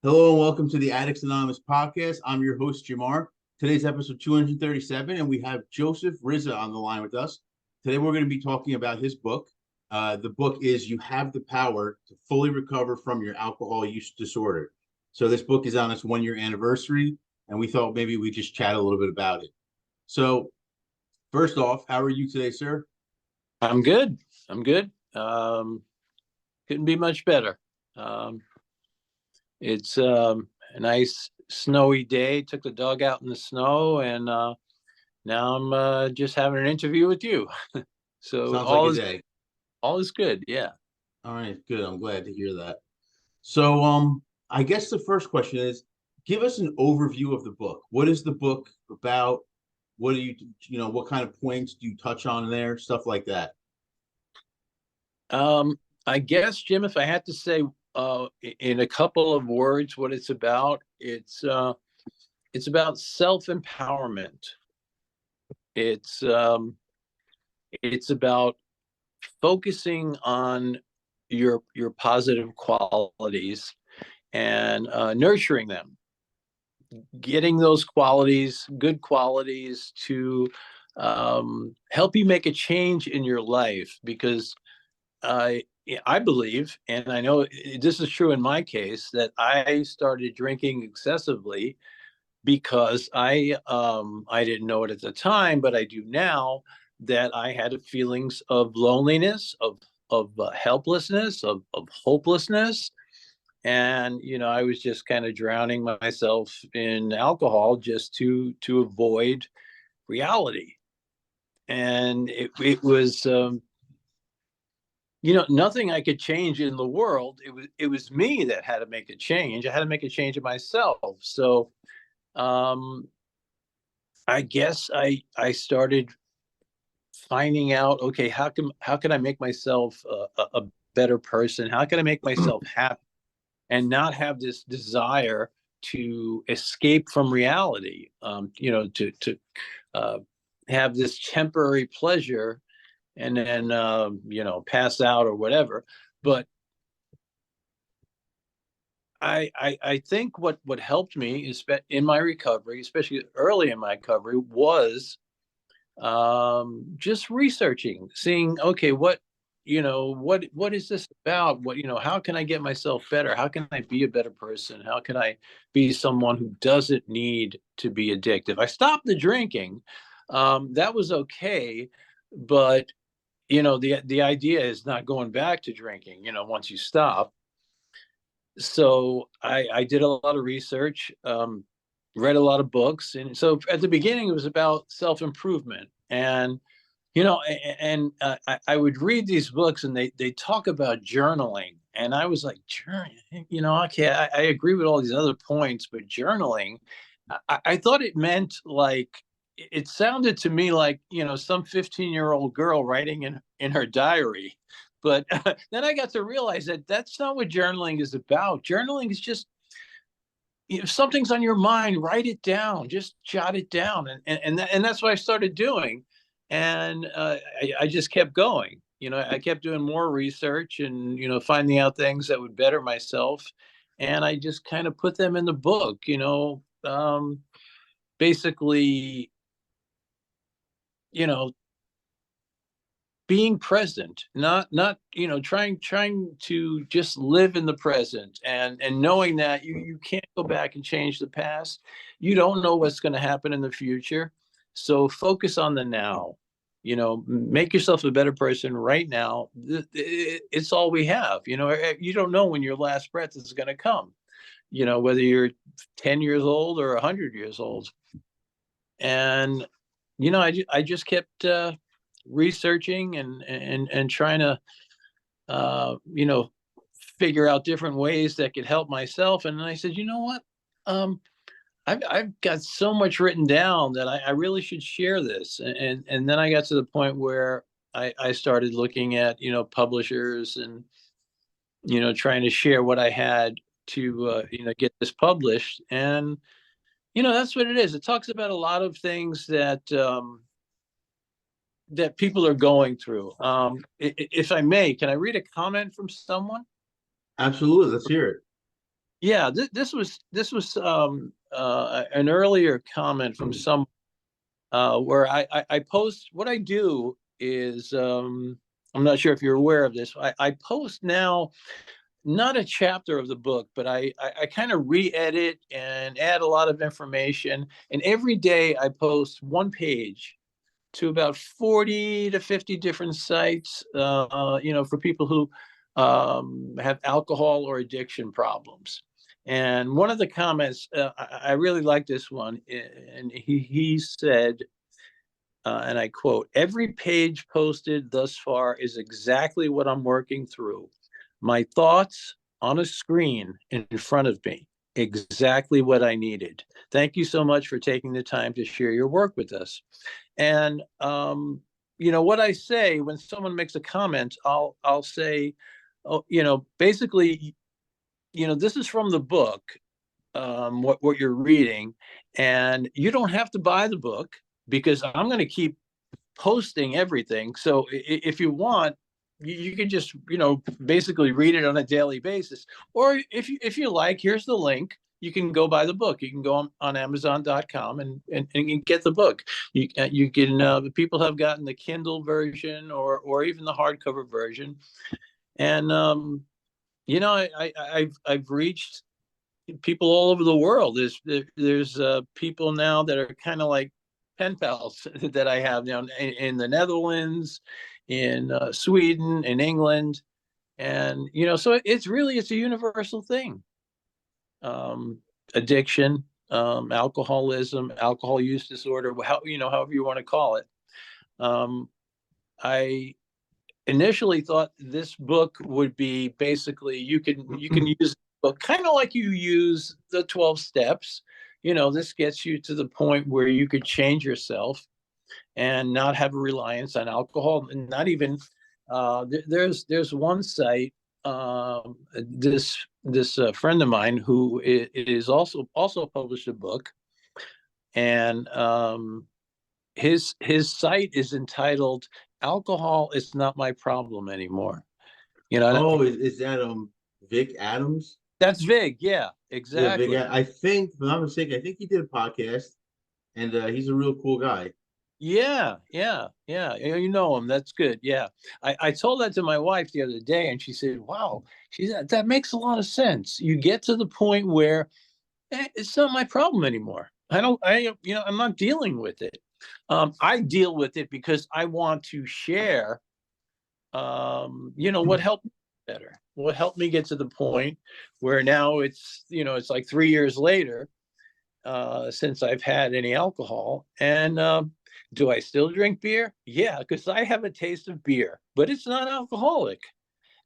Hello and welcome to the Addicts Anonymous podcast. I'm your host, Jamar. Today's episode 237, and we have Joseph Rizza on the line with us. Today, we're going to be talking about his book. The book is You Have the Power to Fully Recover from Your Alcohol Use Disorder. So, this book is on its 1 year anniversary, and we thought maybe we just chat a little bit about it. So, first off, how are you today, sir? I'm good. I'm good. Couldn't be much better. It's a nice snowy day. Took the dog out in the snow, and now I'm just having an interview with you. So Sounds like a day. all is good. Yeah. All right, good. I'm glad to hear that. So, I guess the first question is, give us an overview of the book. What is the book about? What do what kind of points do you touch on there? Stuff like that. I guess, Jim, if I had to say in a couple of words what it's about self-empowerment. It's um, it's about focusing on your positive qualities and nurturing them, getting those qualities, good qualities, to help you make a change in your life. Because I I believe, and I know this is true in my case, that I started drinking excessively because I didn't know it at the time, but I do now, that I had feelings of loneliness, of helplessness, of hopelessness. And I was just kind of drowning myself in alcohol just to avoid reality. And it was nothing I could change in the world. It was me that had to make a change. I had to make a change in myself. So um I guess I started finding out, okay, how can I make myself a better person? How can I make myself happy and not have this desire to escape from reality? To uh, have this temporary pleasure and then pass out or whatever. But I think what helped me is in my recovery, especially early in my recovery, was just researching, seeing, okay, what is this about? How can I get myself better? How can I be a better person? How can I be someone who doesn't need to be addictive? I stopped the drinking. That was okay, but the idea is not going back to drinking, once you stop. So I did a lot of research, read a lot of books. And so at the beginning, it was about self-improvement. And, I would read these books, and they talk about journaling. And I was like, journaling, okay, I agree with all these other points, but journaling, I thought it meant like, it sounded to me like, some 15-year-old girl writing in her diary. But then I got to realize that that's not what journaling is about. Journaling is just, if something's on your mind, write it down, just jot it down. And that's what I started doing. And I just kept going. I kept doing more research and, finding out things that would better myself. And I just kind of put them in the book, basically, you know, being present, not trying to just live in the present, and knowing that you can't go back and change the past. You don't know what's going to happen in the future, so focus on the now. Make yourself a better person right now. It's all we have. You don't know when your last breath is going to come, whether you're 10 years old or 100 years old. And I just kept researching and trying to uh, you know figure out different ways that could help myself. And then I said, you know what, um, I've got so much written down that I really should share this. And then I got to the point where I started looking at publishers, and trying to share what I had to get this published. And that's what it is. It talks about a lot of things that people are going through. If I may, can I read a comment from someone? Absolutely. Let's hear it. Yeah, this was an earlier comment from some where I post. What I do is, I'm not sure if you're aware of this. I post now not a chapter of the book, but I kind of re-edit and add a lot of information. And every day I post one page to about 40 to 50 different sites, for people who have alcohol or addiction problems. And one of the comments, I really like this one, and he said, and I quote, "Every page posted thus far is exactly what I'm working through. My thoughts on a screen in front of me, exactly what I needed. Thank you so much for taking the time to share your work with us." And what I say when someone makes a comment, I'll say, oh, basically, this is from the book, what you're reading, and you don't have to buy the book because I'm going to keep posting everything. So if you want, you can just basically read it on a daily basis. Or if you like, here's the link. You can go buy the book. You can go on Amazon.com and get the book. You can people have gotten the Kindle version or even the hardcover version. And I've reached people all over the world. There's people now that are kind of like pen pals that I have now in the Netherlands, in Sweden, in England, and so it's a universal thing. Addiction, alcoholism, alcohol use disorder, however you want to call it. I initially thought this book would be basically you can use but kind of like you use the 12 steps. This gets you to the point where you could change yourself and not have a reliance on alcohol, and not even there's one site, this friend of mine who is also published a book, and his site is entitled "Alcohol is Not My Problem Anymore." Oh, is that Vic Adams? That's Vig. Yeah, Yeah, Vic. exactly. I think, if I'm not mistaken, I think he did a podcast, and he's a real cool guy. Yeah, yeah, yeah. You know him. That's good. Yeah. I told that to my wife the other day, and she said, "Wow," she said, "that makes a lot of sense. You get to the point where it's not my problem anymore. I'm not dealing with it. I deal with it because I want to share, what helped me better, what helped me get to the point where now it's like 3 years later since I've had any alcohol. And do I still drink beer? Yeah, because I have a taste of beer, but it's not alcoholic.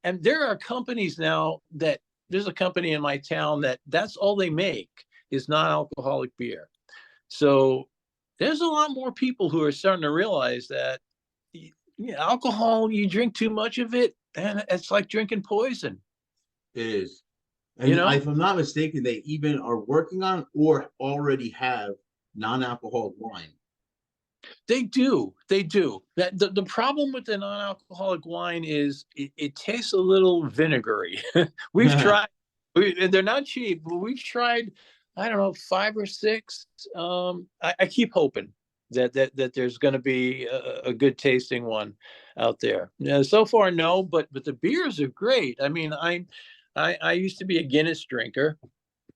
And there are companies now that there's a company in my town that's all they make is non-alcoholic beer. So there's a lot more people who are starting to realize that alcohol, you drink too much of it, and it's like drinking poison. It is. You And know, if I'm not mistaken, they even are working on or already have non-alcoholic wine. they do. That the problem with the non-alcoholic wine is it tastes a little vinegary. We've tried. They're not cheap, but we've tried. I don't know, 5 or 6. I keep hoping that there's going to be a good tasting one out there. So far, no, but the beers are great. I mean, I used to be a Guinness drinker,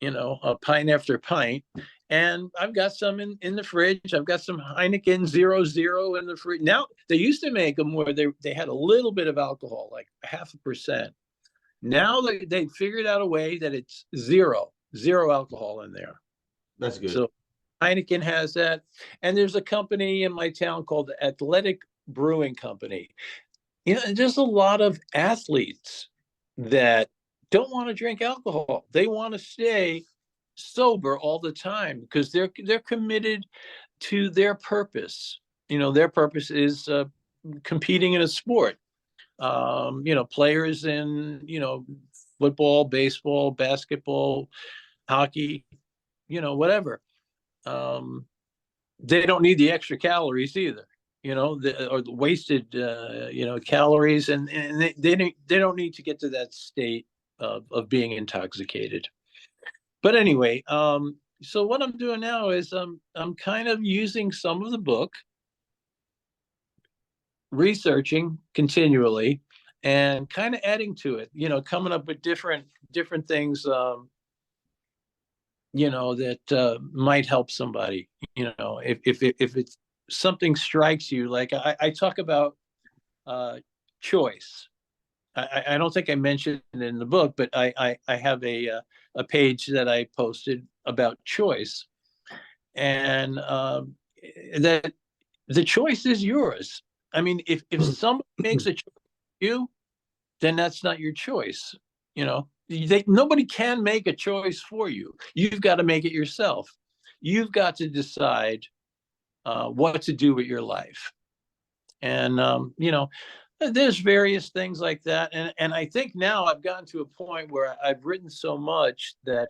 a pint after pint. And I've got some in the fridge. I've got some Heineken 0.0 in the fridge. Now, they used to make them where they had a little bit of alcohol, like 0.5%. Now they figured out a way that it's zero alcohol in there. That's good. So Heineken has that. And there's a company in my town called the Athletic Brewing Company. There's a lot of athletes that don't want to drink alcohol. They want to stay sober all the time because they're committed to their purpose. Their purpose is competing in a sport. Players in football, baseball, basketball, hockey, whatever. Um, they don't need the extra calories either. Or the wasted calories, and they don't need to get to that state of being intoxicated. But anyway, so what I'm doing now is I'm kind of using some of the book, researching continually, and kind of adding to it. Coming up with different things. That might help somebody. If it's something strikes you, like I talk about choice. I don't think I mentioned it in the book, but I have a page that I posted about choice, and that the choice is yours. I mean, if someone makes a choice for you, then that's not your choice. Nobody can make a choice for you. You've got to make it yourself. You've got to decide what to do with your life. And there's various things like that. And I think now I've gotten to a point where I've written so much that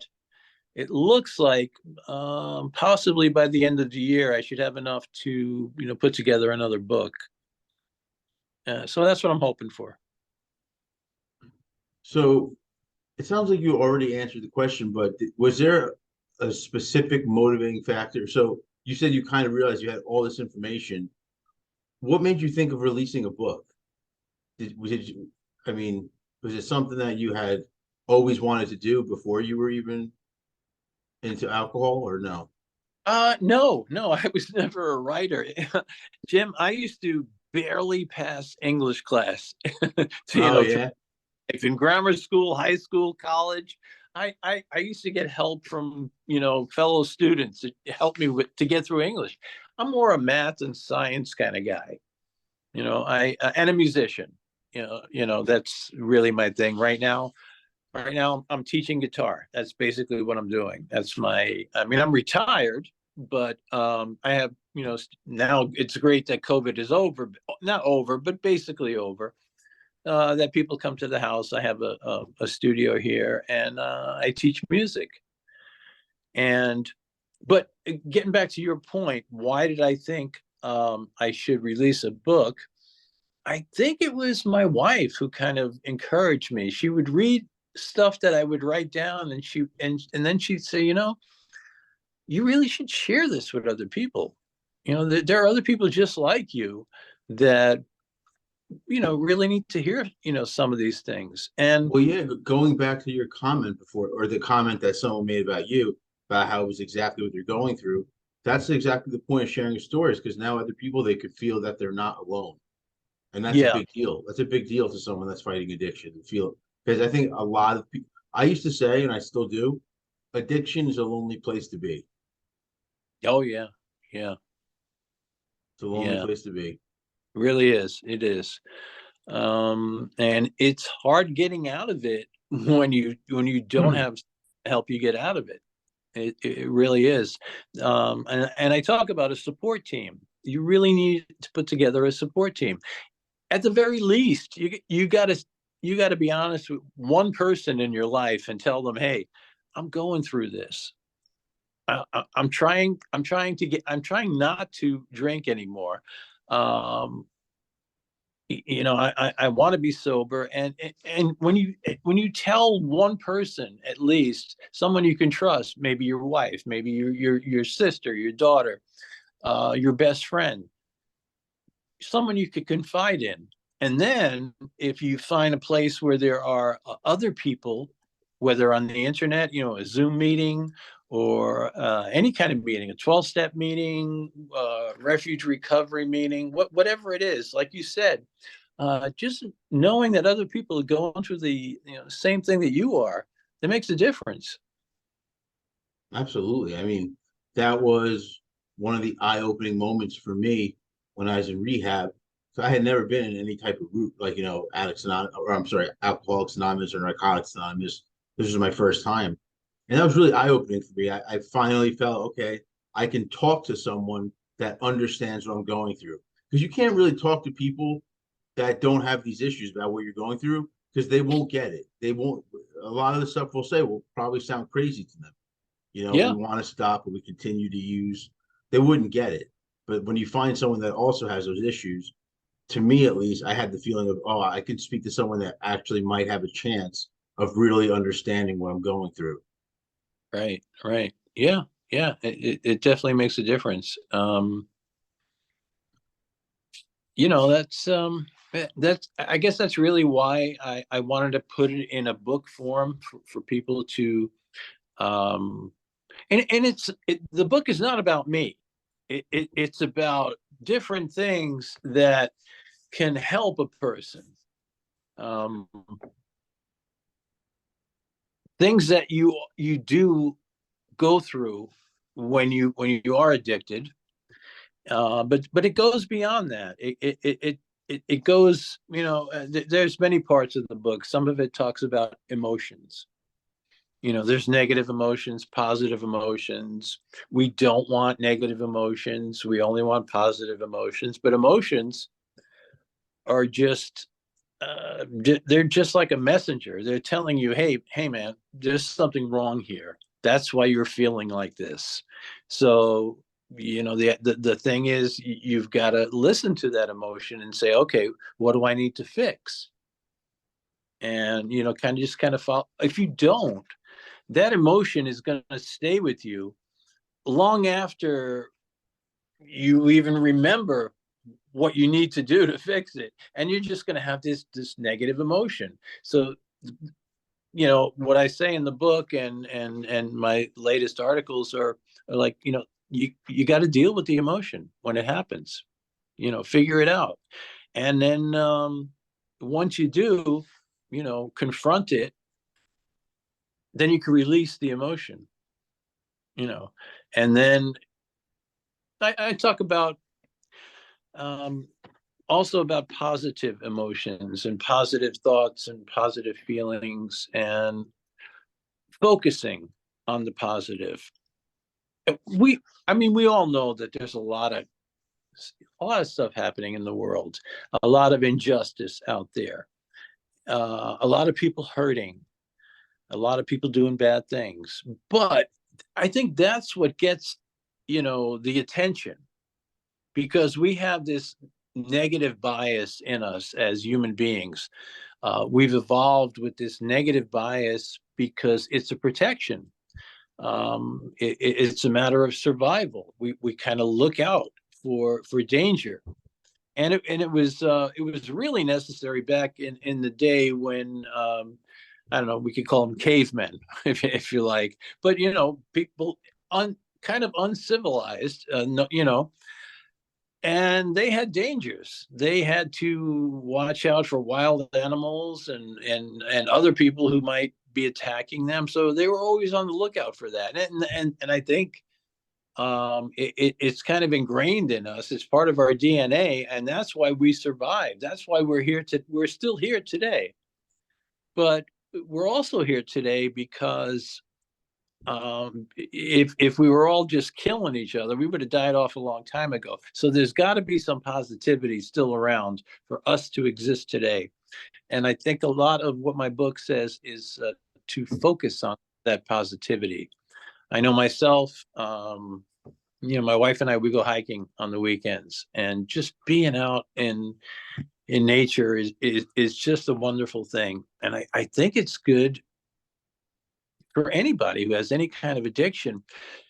it looks like possibly by the end of the year I should have enough to put together another book. So that's what I'm hoping for. So it sounds like you already answered the question, but was there a specific motivating factor? So you said you kind of realized you had all this information. What made you think of releasing a book? I mean, was it something that you had always wanted to do before you were even into alcohol, or no? No, I was never a writer. Jim, I used to barely pass English class to, Oh yeah. in grammar school, high school, college. I used to get help from, fellow students to help me to get through English. I'm more a math and science kind of guy, and a musician. That's really my thing right now. Right now, I'm teaching guitar. That's basically what I'm doing. I mean, I'm retired, but I have, now it's great that COVID is over, not over, but basically over. That people come to the house. I have a studio here, and I teach music. But getting back to your point, why did I think I should release a book? I think it was my wife who kind of encouraged me. She would read stuff that I would write down, and then she'd say, you really should share this with other people. There are other people just like you that really need to hear some of these things. And Well, yeah, going back to your comment before, or the comment that someone made about you, about how it was exactly what you're going through, that's exactly the point of sharing stories, because now other people, they could feel that they're not alone. And that's a yeah, big deal. That's a big deal to someone that's fighting addiction to feel, because I think a lot of people, I used to say, and I still do, addiction is a lonely place to be. oh yeah, yeah, It's a lonely yeah, place to be. really is. It is. And it's hard getting out of it when you don't have help you get out of it. It really is. And I talk about a support team. You really need to put together a support team. At the very least, you got to be honest with one person in your life and tell them, hey, I'm going through this. I'm trying not to drink anymore. Um, I want to be sober, and when you tell one person, at least someone you can trust, maybe your wife, maybe your sister, your daughter, your best friend, someone you could confide in. And then if you find a place where there are other people, whether on the internet, a Zoom meeting, or any kind of meeting, a 12-step meeting, refuge recovery meeting, whatever it is, like you said, just knowing that other people are going through the same thing that you are, it makes a difference. Absolutely. I mean, that was one of the eye-opening moments for me when I was in rehab. So I had never been in any type of group like, Addicts Anonymous, or I'm sorry, Alcoholics Anonymous or Narcotics Anonymous. This was my first time. And that was really eye-opening for me. I finally felt, okay, I can talk to someone that understands what I'm going through. Because you can't really talk to people that don't have these issues about what you're going through, because they won't get it. They won't, a lot of the stuff we'll say will probably sound crazy to them. We Yeah. want to stop, but we continue to use. They wouldn't get it. But when you find someone that also has those issues, to me at least, I had the feeling of, oh, I could speak to someone that actually might have a chance of really understanding what I'm going through. Right. Yeah, yeah. It definitely makes a difference. You know, that's I guess that's really why I wanted to put it in a book form for people to um and the book is not about me. It's about different things that can help a person. Um, Things that you do go through when you are addicted, but it goes beyond that. It goes, you know, there's many parts of the book. Some of it talks about emotions. You know, there's negative emotions, positive emotions. We don't want negative emotions. We only want positive emotions. But emotions are just they're just like a messenger. They're telling you, hey, man, there's something wrong here. That's why you're feeling like this. So, you know, the thing is, you've got to listen to that emotion and say, okay, what do I need to fix? And, you know, kind of follow. If you don't, that emotion is going to stay with you long after you even remember what you need to do to fix it, and you're just going to have this negative emotion. So, you know, what I say in the book and my latest articles are like, you know, you got to deal with the emotion when it happens. You know, figure it out, and then once you do, you know, confront it, then you can release the emotion. You know, and then I talk about um, also about positive emotions and positive thoughts and positive feelings and focusing on the positive. We, I mean, we all know that there's a lot of stuff happening in the world, a lot of injustice out there, a lot of people hurting, a lot of people doing bad things. But I think that's what gets, you know, the attention, because we have this negative bias in us as human beings. We've evolved with this negative bias because it's a protection. It's a matter of survival. We kind of look out for danger, and it was really necessary back in the day when I don't know, we could call them cavemen if you like, but you know, people kind of uncivilized, no, you know, and they had dangers. They had to watch out for wild animals and other people who might be attacking them. So they were always on the lookout for that. And I think it's kind of ingrained in us. It's part of our DNA, and that's why we survived. That's why we're still here today. But we're also here today because if we were all just killing each other, we would have died off a long time ago. So there's got to be some positivity still around for us to exist today. And I think a lot of what my book says is to focus on that positivity. I know myself, you know, my wife and I, we go hiking on the weekends, and just being out in nature is just a wonderful thing. And I think it's good for anybody who has any kind of addiction.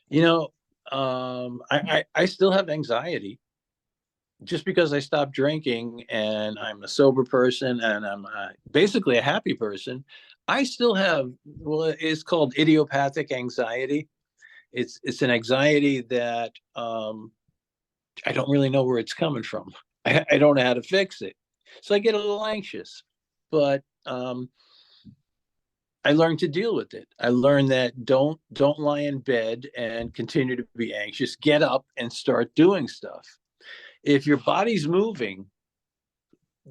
You know, I still have anxiety. Just because I stopped drinking and I'm a sober person and I'm basically a happy person, I still have, well, it's called idiopathic anxiety. It's an anxiety that I don't really know where it's coming from. I don't know how to fix it, so I get a little anxious. But I learned to deal with it. I learned that don't lie in bed and continue to be anxious. Get up and start doing stuff. If your body's moving,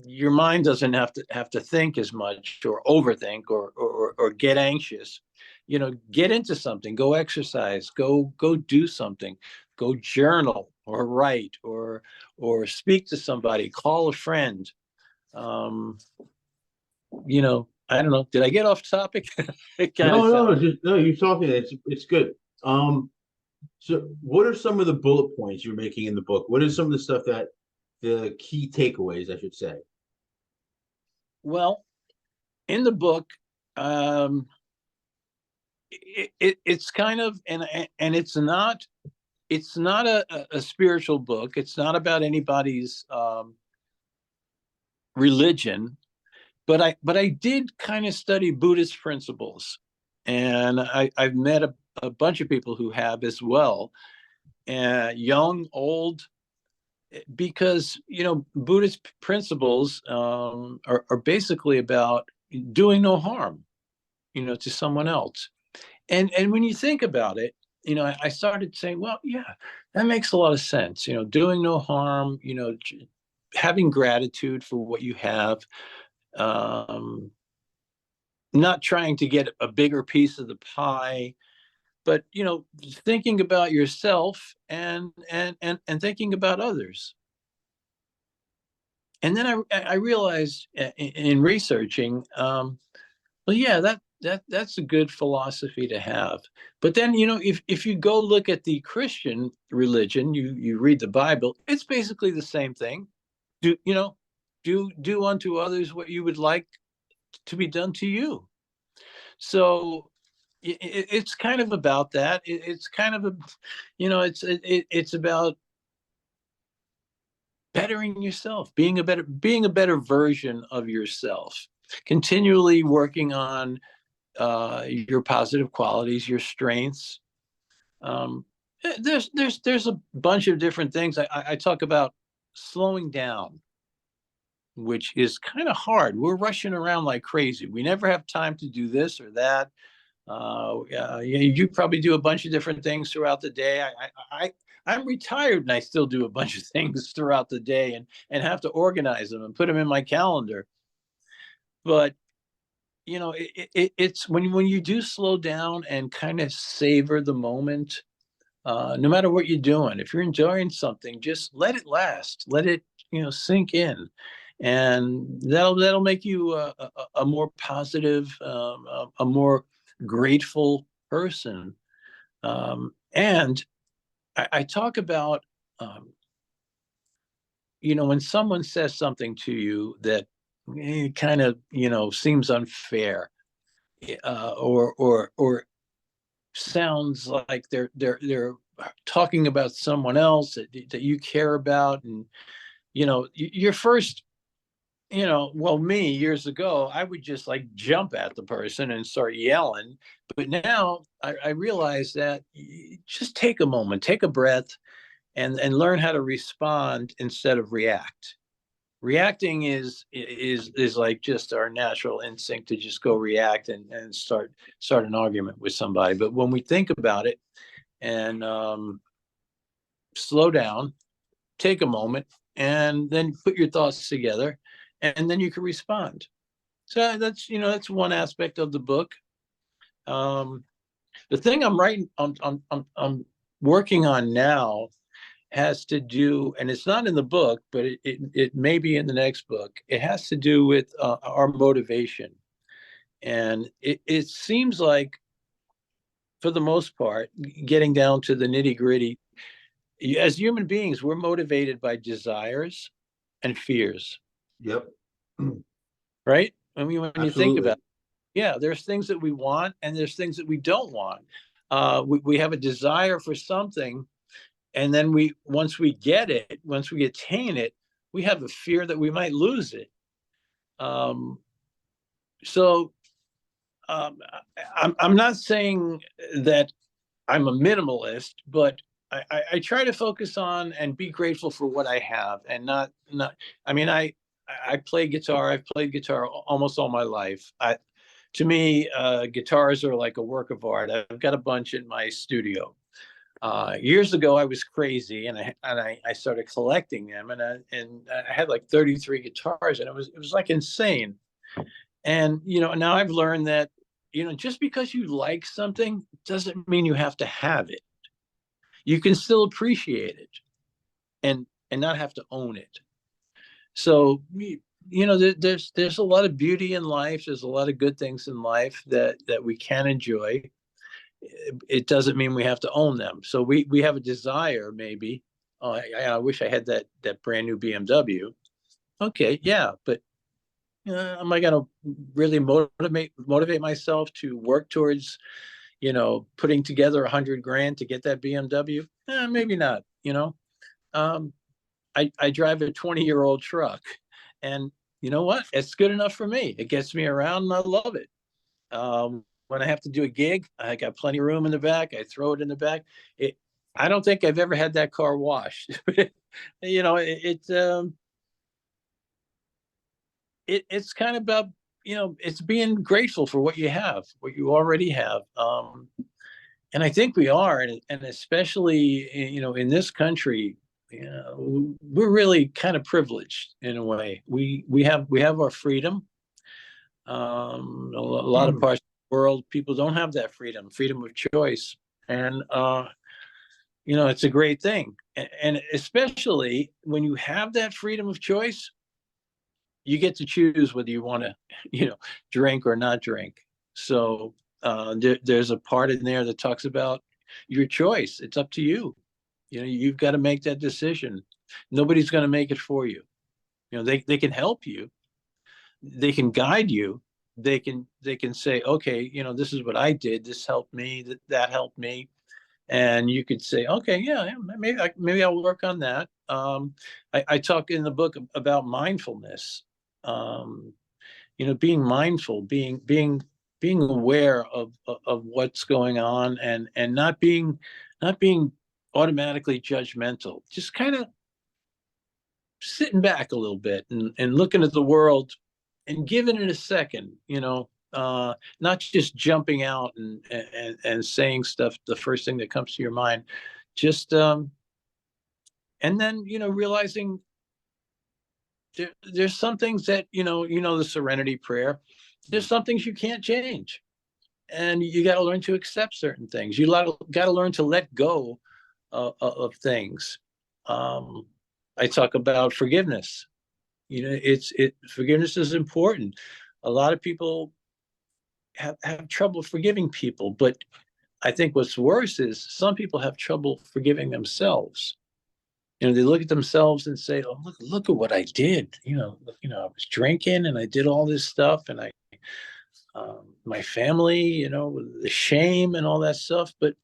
your mind doesn't have to think as much or overthink or get anxious. You know, get into something, go exercise, go do something, go journal or write or speak to somebody, call a friend. um you know, I don't know, did I get off topic? It kind of No, no, sounds. just no. You're talking. It's good. So what are some of the bullet points you're making in the book? What is some of the stuff that the key takeaways, I should say? Well, in the book, um it's kind of, and it's not a spiritual book. It's not about anybody's religion, but I did kind of study Buddhist principles, and I've met a bunch of people who have as well, young, old, because Buddhist principles are basically about doing no harm, to someone else. And when you think about it, I started saying, well, yeah, that makes a lot of sense. Doing no harm, having gratitude for what you have, um, not trying to get a bigger piece of the pie, but thinking about yourself and thinking about others. And then I realized in researching, well, yeah, that's a good philosophy to have. But then, if you go look at the Christian religion, you read the Bible, it's basically the same thing. Do unto others what you would like to be done to you. So it's kind of about that. It's kind of it's about bettering yourself, being a better version of yourself, continually working on your positive qualities, your strengths. Um, there's a bunch of different things. I talk about slowing down, which is kind of hard. We're rushing around like crazy. We never have time to do this or that. You probably do a bunch of different things throughout the day. I'm retired and I still do a bunch of things throughout the day and have to organize them and put them in my calendar. But it's when you do slow down and kind of savor the moment, no matter what you're doing. If you're enjoying something, just let it last, let it sink in, and that'll make you a more positive, a more grateful person. And I talk about when someone says something to you that kind of seems unfair, or sounds like they're talking about someone else that you care about, and your first, well, me years ago, I would just like jump at the person and start yelling. But now I realize that just take a moment, take a breath, and learn how to respond instead of react. Reacting is like just our natural instinct to just go react and start an argument with somebody. But when we think about it and slow down, take a moment, and then put your thoughts together, and then you can respond. So that's one aspect of the book. Um, the thing I'm writing I'm working on now has to do, and it's not in the book, but it may be in the next book. It has to do with our motivation. And it seems like, for the most part, getting down to the nitty gritty, as human beings, we're motivated by desires and fears, Yep. right? I mean, when you think about Absolutely. it, yeah, there's things that we want and there's things that we don't want. We have a desire for something, and then once we attain it, we have a fear that we might lose it. Um, so I'm not saying that I'm a minimalist, but I try to focus on and be grateful for what I have, and not. I mean, I play guitar. I've played guitar almost all my life. To me, guitars are like a work of art. I've got a bunch in my studio. Years ago, I was crazy, and I started collecting them, and I had like 33 guitars, and it was like insane. And now I've learned that just because you like something doesn't mean you have to have it. You can still appreciate it and not have to own it. So there's a lot of beauty in life. There's a lot of good things in life that we can enjoy. It doesn't mean we have to own them. So we have a desire, maybe. Oh, I wish I had that brand new BMW. Okay, yeah, but am I going to really motivate myself to work towards putting together 100 grand to get that BMW? Maybe not. Um, I drive a 20-year-old truck, and you know what? It's good enough for me. It gets me around, and I love it. When I have to do a gig, I got plenty of room in the back. I throw it in the back. I don't think I've ever had that car washed. It's kind of about, it's being grateful for what you have, what you already have. And I think we are, and especially, in this country, we're really kind of privileged in a way. We have our freedom. A lot of parts of the world, people don't have that freedom of choice, and it's a great thing. And especially when you have that freedom of choice, you get to choose whether you want to, drink or not drink. So there's a part in there that talks about your choice. It's up to you. You've got to make that decision. Nobody's going to make it for you. They can help you. They can guide you. They can say, okay, this is what I did. This helped me. That helped me. And you could say, okay, yeah, maybe I'll work on that. I talk in the book about mindfulness. Being mindful, being aware of what's going on, and not being automatically judgmental. Just kind of sitting back a little bit and looking at the world and giving it a second. Not just jumping out and saying stuff the first thing that comes to your mind. Just and then realizing there's some things that the serenity prayer, there's some things you can't change, and you got to learn to accept certain things. You got to learn to let go of things. I talk about forgiveness. Forgiveness is important. A lot of people have trouble forgiving people, but I think what's worse is some people have trouble forgiving themselves. They look at themselves and say, "Oh, look at what I did. I was drinking and I did all this stuff, and my family, the shame and all that stuff." But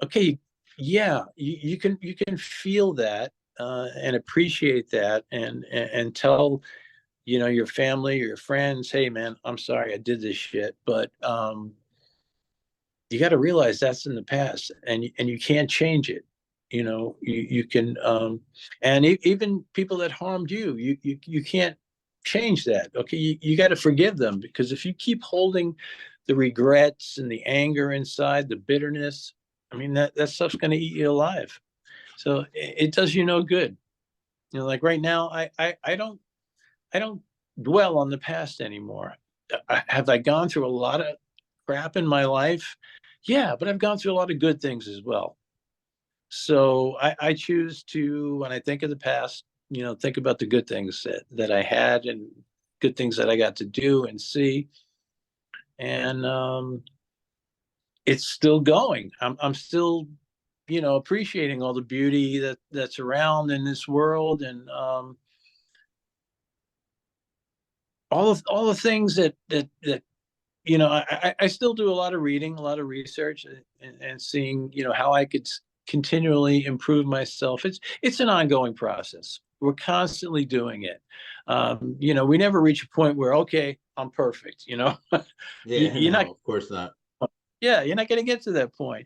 okay, yeah, you can feel that and appreciate that, and tell your family or your friends, "Hey, man, I'm sorry I did this shit," but you got to realize that's in the past, and you can't change it. You can, and even people that harmed you can't change that. Okay, you got to forgive them, because if you keep holding the regrets and the anger inside, the bitterness, I mean, that stuff's going to eat you alive. So it does you no good. Like right now, I don't dwell on the past anymore. Have I gone through a lot of crap in my life? Yeah, but I've gone through a lot of good things as well. So I choose to, when I think of the past, think about the good things that I had, and good things that I got to do and see. And it's still going. I'm still, appreciating all the beauty that's around in this world, and all the things that I still do a lot of reading, a lot of research, and seeing how I could continually improve myself. It's an ongoing process. We're constantly doing it. We never reach a point where, okay, I'm perfect. Yeah, You're not. no, of course not. Yeah, you're not going to get to that point.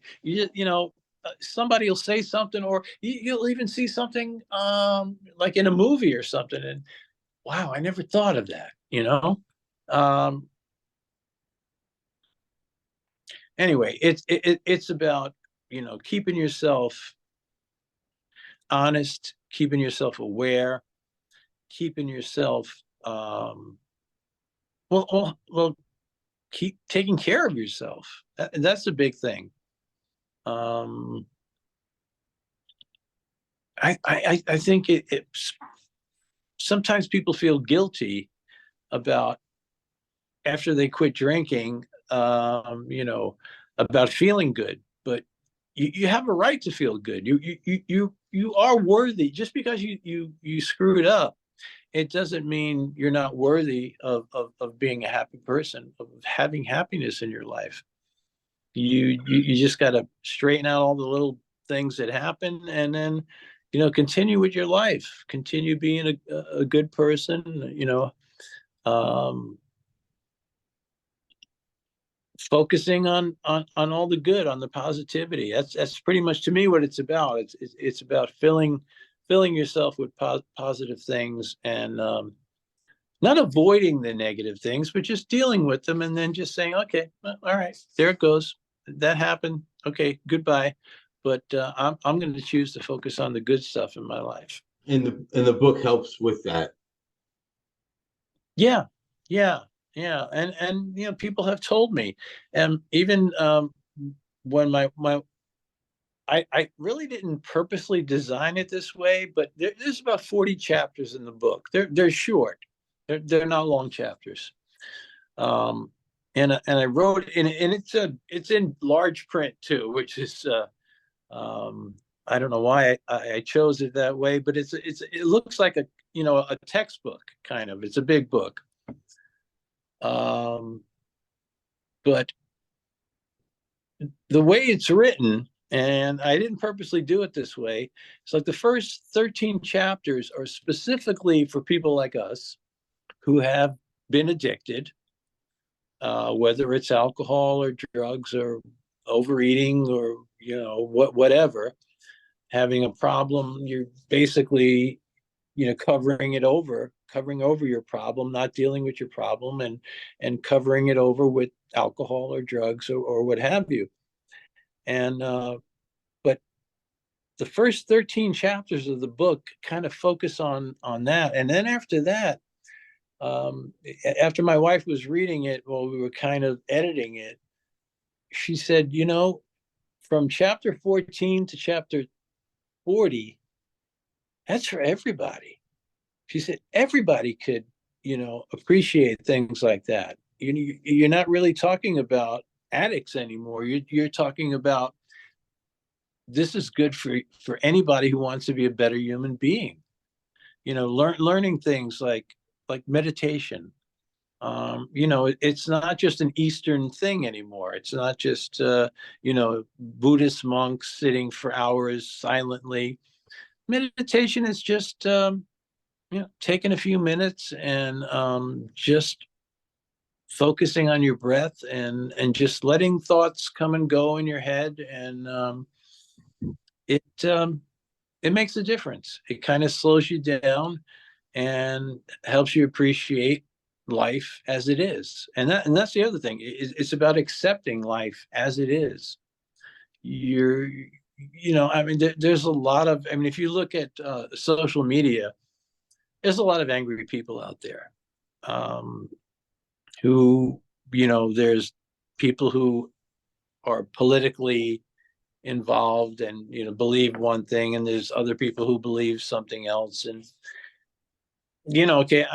Somebody will say something, or you'll even see something like in a movie or something, and wow, I never thought of that. Um, anyway, it's about keeping yourself honest, keeping yourself aware, keeping yourself well, keep taking care of yourself. That's a big thing. um I think it's sometimes people feel guilty about, after they quit drinking, about feeling good. But you have a right to feel good. You are worthy. Just because you screwed up, it doesn't mean you're not worthy of being a happy person, of having happiness in your life. You just got to straighten out all the little things that happen, and then continue with your life, continue being a good person, um, focusing on all the good, on the positivity. That's pretty much, to me, what it's about. It's about filling yourself with positive things, and not avoiding the negative things, but just dealing with them, and then just saying, okay, well, all right, there it goes. That happened. Okay, goodbye. But I'm going to choose to focus on the good stuff in my life. And the book helps with that. Yeah, yeah, yeah. And people have told me, and even when I really didn't purposely design it this way, but there's about 40 chapters in the book. They're short. They're not long chapters. Um, and I wrote, and it's in large print too, which is I don't know why I chose it that way, but it looks like a textbook kind of. It's a big book. But the way it's written, and I didn't purposely do it this way, it's like the first 13 chapters are specifically for people like us who have been addicted, whether it's alcohol or drugs or overeating or whatever, having a problem. You're basically covering over your problem, not dealing with your problem, and covering it over with alcohol or drugs or what have you. And but the first 13 chapters of the book kind of focus on that, and then after that, after my wife was reading it while we were kind of editing it, she said, from chapter 14 to chapter 40, that's for everybody. She said everybody could appreciate things like that. You're not really talking about addicts anymore. You're talking about, this is good for anybody who wants to be a better human being. Learning things like meditation. It's not just an Eastern thing anymore. It's not just Buddhist monks sitting for hours silently. Meditation is just taking a few minutes and just focusing on your breath, and just letting thoughts come and go in your head, and it it makes a difference. It kind of slows you down and helps you appreciate life as it is. And that's the other thing. It's about accepting life as it is. You're I mean, there's a lot of, I mean, if you look at social media, there's a lot of angry people out there, who, there's people who are politically involved and believe one thing, and there's other people who believe something else. And okay,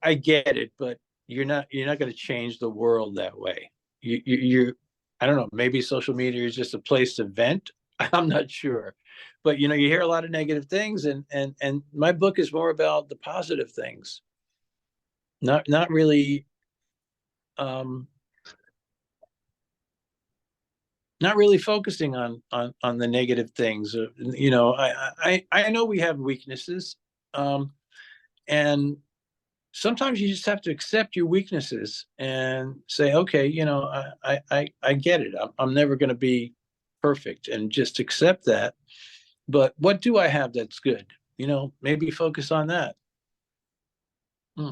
I get it, but you're not going to change the world that way. You're, I don't know, maybe social media is just a place to vent. I'm not sure, but you hear a lot of negative things, and my book is more about the positive things, not really um not really focusing on the negative things. I know we have weaknesses, and sometimes you just have to accept your weaknesses and say, okay, I get it. I'm never going to be perfect, and just accept that. But what do I have that's good? Maybe focus on that. Hmm.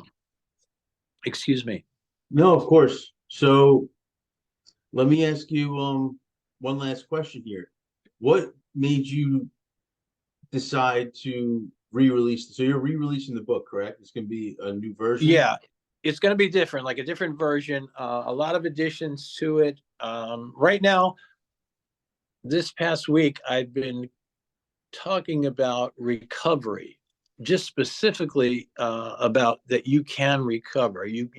Excuse me. No, of course. So let me ask you one last question here. What made you decide to re-release? So you're re-releasing the book, correct? It's going to be a new version. Yeah, it's going to be different, like a different version, a lot of additions to it. Right now, this past week, I've been talking about recovery, just specifically about that you can recover. You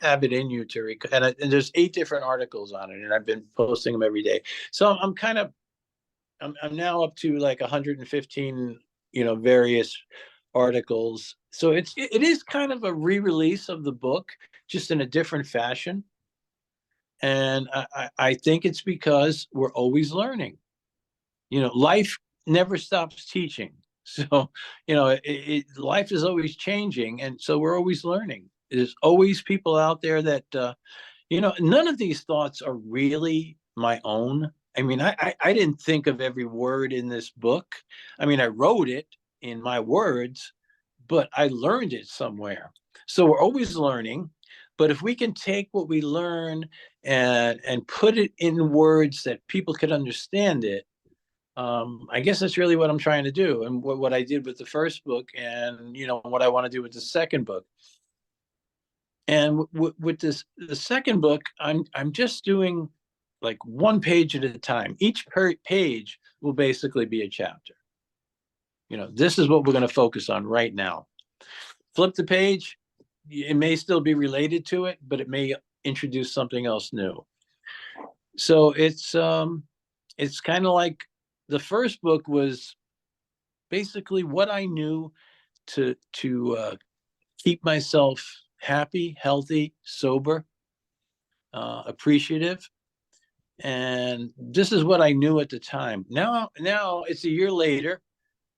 have it in you to recover, and there's 8 different articles on it, and I've been posting them every day. So I'm now up to like 115, various articles. So it is kind of a re-release of the book, just in a different fashion. And I think it's because we're always learning. Life never stops teaching. So, life is always changing. And so we're always learning. There's always people out there that, none of these thoughts are really my own. I mean, I didn't think of every word in this book. I mean, I wrote it in my words, but I learned it somewhere. So we're always learning. But if we can take what we learn and put it in words that people could understand it, I guess that's really what I'm trying to do, and what I did with the first book, and what I want to do with the second book. And with the second book, I'm just doing like one page at a time. Each page will basically be a chapter. This is what we're going to focus on right now. Flip the page. It may still be related to it, but it may introduce something else new. So it's kind of like the first book was basically what I knew to keep myself happy, healthy, sober, appreciative. And this is what I knew at the time. Now it's a year later.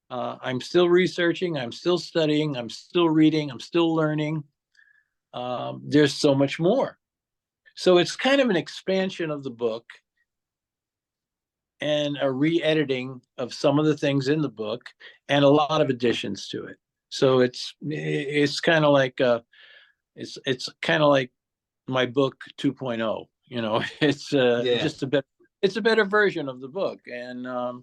I'm still researching. I'm still studying. I'm still reading. I'm still learning. There's so much more. So it's kind of an expansion of the book and a re-editing of some of the things in the book and a lot of additions to it. So it's kind of like it's kind of like my book 2.0. It's just a better version of the book, and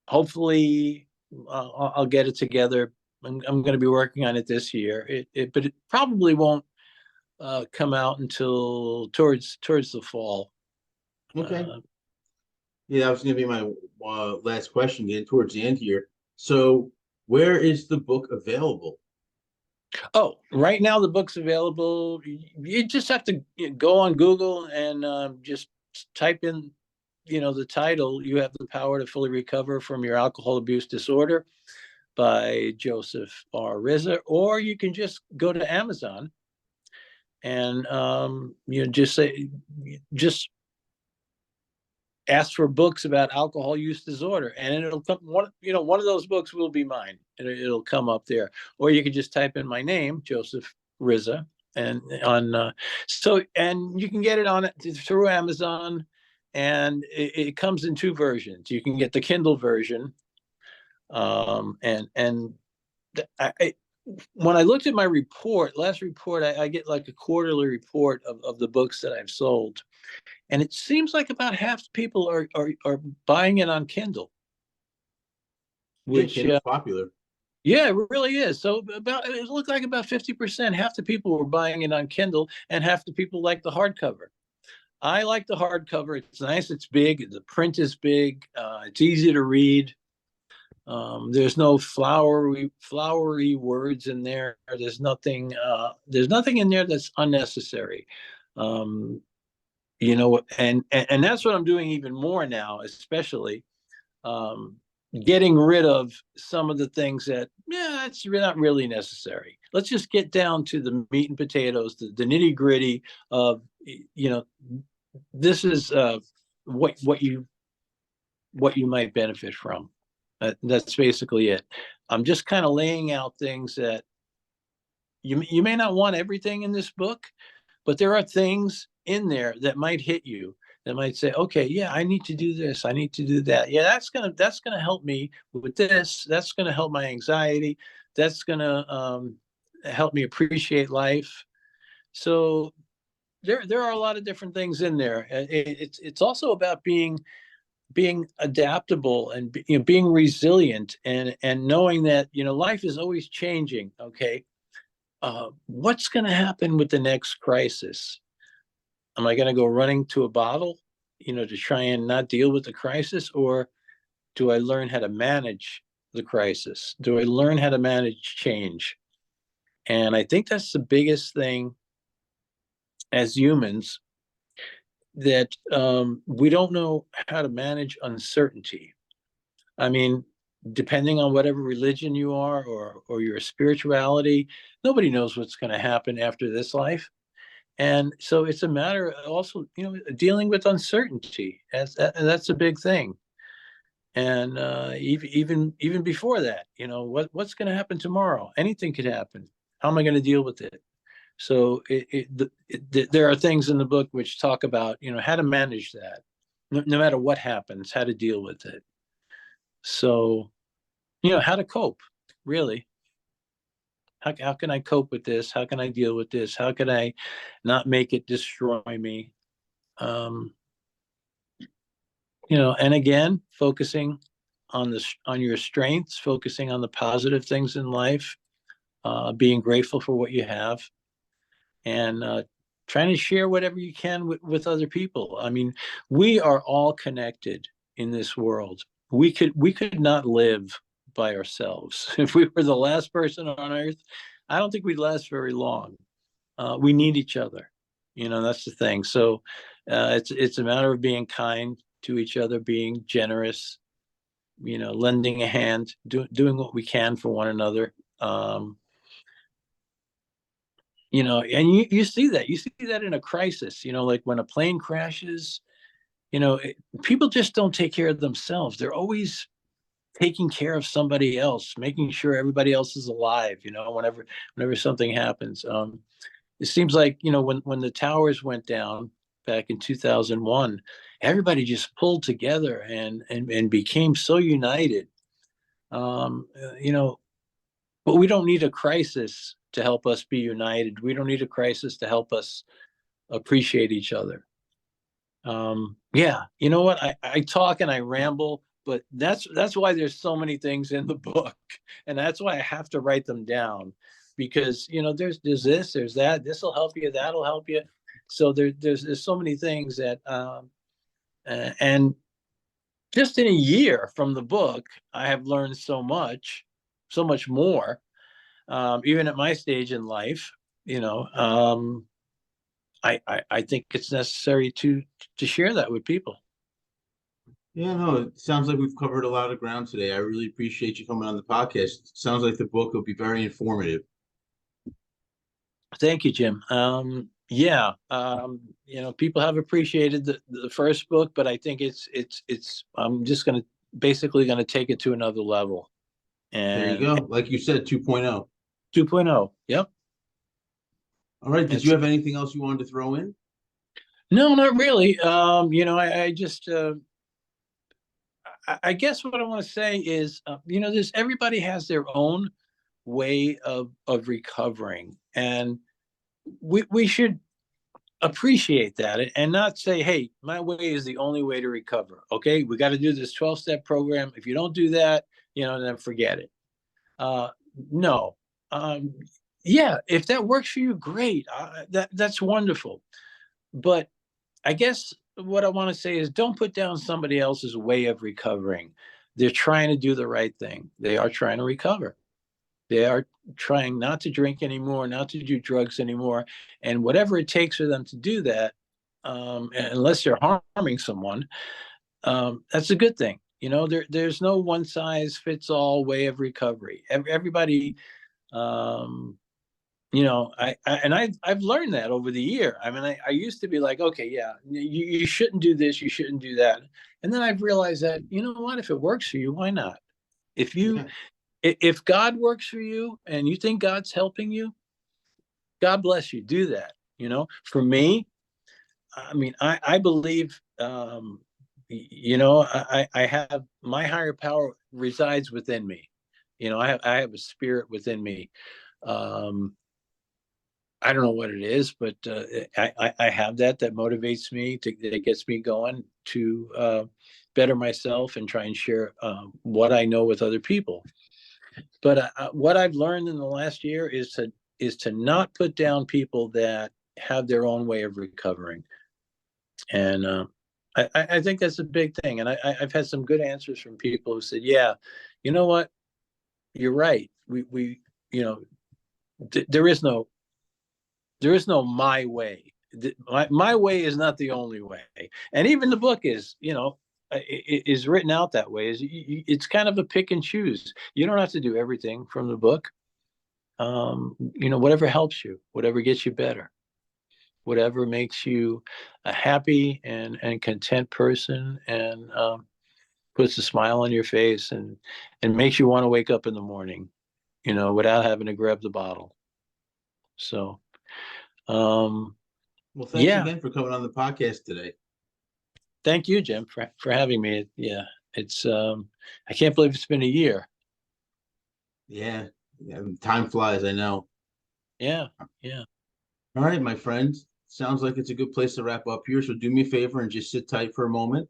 hopefully I'll get it together. I'm going to be working on it this year. But it probably won't come out until towards the fall. Okay. Yeah, that was going to be my last question, getting towards the end here. So, where is the book available? Oh, right now the book's available. You just have to go on Google and just type in, the title. You Have the Power to Fully Recover from Your Alcohol Abuse Disorder by Joseph Rizza, or you can just go to Amazon and just ask for books about alcohol use disorder, and it'll come. One of those books will be mine, and it'll come up there. Or you can just type in my name, Joseph Rizza, and and you can get it on it through Amazon, and it comes in two versions. You can get the Kindle version, and when I looked at my last report, I get like a quarterly report of the books that I've sold. And it seems like about half the people are buying it on Kindle, which Kindle's popular. yeah, it really is. So it looked like about 50%. Half the people were buying it on Kindle, and half the people like the hardcover. I like the hardcover. It's nice. It's big. The print is big. It's easy to read. There's no flowery words in there. There's nothing. There's nothing in there that's unnecessary. And that's what I'm doing even more now, especially getting rid of some of the things that, it's not really necessary. Let's just get down to the meat and potatoes, the nitty gritty of, this is what you might benefit from. That's basically it. I'm just kind of laying out things that you may not want everything in this book, but there are things in there that might hit you, that might say, okay, yeah, I need to do this, I need to do that. Yeah, that's gonna help me with this. That's gonna help my anxiety. That's gonna help me appreciate life. So there are a lot of different things in there. It's also about being adaptable and being resilient, and knowing that life is always changing. Okay, what's going to happen with the next crisis? Am I going to go running to a bottle, to try and not deal with the crisis? Or do I learn how to manage the crisis? Do I learn how to manage change? And I think that's the biggest thing as humans, that we don't know how to manage uncertainty. I mean, depending on whatever religion you are, or your spirituality, nobody knows what's going to happen after this life. And so it's a matter of also, dealing with uncertainty. That's a big thing. And even before that, what's going to happen tomorrow? Anything could happen. How am I going to deal with it? So there are things in the book which talk about, how to manage that, no matter what happens, how to deal with it. So, how to cope, really. How can I cope with this? How can I deal with this? How can I not make it destroy me? Um, and again, focusing on your strengths, focusing on the positive things in life, being grateful for what you have, and trying to share whatever you can with other people. I mean, we are all connected in this world. We could not live by ourselves. If we were the last person on earth, I don't think we'd last very long. We need each other. That's the thing. So it's a matter of being kind to each other, being generous, lending a hand, doing what we can for one another. And you see that in a crisis, like when a plane crashes, people just don't take care of themselves. They're always taking care of somebody else, making sure everybody else is alive, whenever something happens. It seems like, when the towers went down back in 2001, everybody just pulled together and became so united. Um, you know, but we don't need a crisis to help us be united. We don't need a crisis to help us appreciate each other. Yeah, you know what? I talk and I ramble, but that's why there's so many things in the book, and that's why I have to write them down, because there's this, there's that. This will help you. That'll help you. So there's so many things that and just in a year from the book, I have learned so much more. Even at my stage in life, you know, I think it's necessary to share that with people. Yeah, no, it sounds like we've covered a lot of ground today. I really appreciate you coming on the podcast. It sounds like the book will be very informative. Thank you, Jim. Yeah, people have appreciated the first book, but I think it's I'm just basically gonna take it to another level. There you And go. Like you said, 2.0. 2.0. Yep. All right. Did you It's have anything else you wanted to throw in? No, not really. I just I guess what I want to say is, there's everybody has their own way of recovering, and we should appreciate that and not say, hey, my way is the only way to recover. Okay, we got to do this 12-step program. If you don't do that, then forget it. Uh, no. Um, yeah, if that works for you, great. That's wonderful. But I guess what I want to say is, don't put down somebody else's way of recovering. They're trying to do the right thing. They are trying to recover. They are trying not to drink anymore, not to do drugs anymore. And whatever it takes for them to do that, unless they're harming someone, that's a good thing. There's no one size fits all way of recovery. Everybody, um, I've learned that over the year. I mean, I used to be like, okay, yeah, you shouldn't do this, you shouldn't do that. And then I've realized that, what, if it works for you, why not? If you Yeah. if God works for you and you think God's helping you, God bless you. Do that. For me, I mean, I believe, I have my higher power resides within me. I have a spirit within me. Um, I don't know what it is, but I have that motivates me, that gets me going to better myself and try and share what I know with other people. But what I've learned in the last year is to not put down people that have their own way of recovering, and I think that's a big thing. And I've had some good answers from people who said, "Yeah, you know what, you're right. We there is no my way. My way is not the only way." And even the book is written out that way. It's kind of a pick and choose. You don't have to do everything from the book. Whatever helps you, whatever gets you better. whatever makes you a happy and content person, and puts a smile on your face, and makes you want to wake up in the morning, without having to grab the bottle. So, Well, thanks yeah, again for coming on the podcast today. thank you, Jim, for having me. Yeah, it's I can't believe it's been a year. Yeah, time flies, I know. Yeah, yeah. All right, my friends. Sounds like it's a good place to wrap up here. So do me a favor and just sit tight for a moment.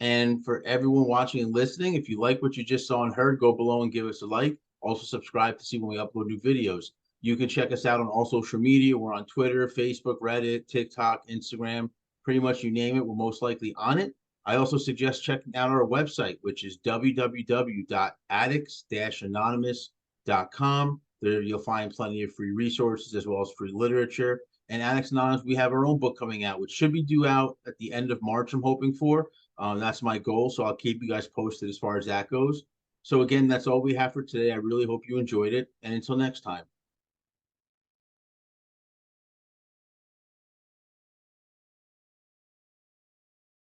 And for everyone watching and listening, if you like what you just saw and heard, go below and give us a like. Also, subscribe to see when we upload new videos. You can check us out on all social media. We're on Twitter, Facebook, Reddit, TikTok, Instagram. Pretty much you name it, we're most likely on it. I also suggest checking out our website, which is www.addicts-anonymous.com. There you'll find plenty of free resources as well as free literature. And Addicts Anonymous, we have our own book coming out, which should be due out at the end of March, I'm hoping for. That's my goal. So I'll keep you guys posted as far as that goes. So again, that's all we have for today. I really hope you enjoyed it. And until next time.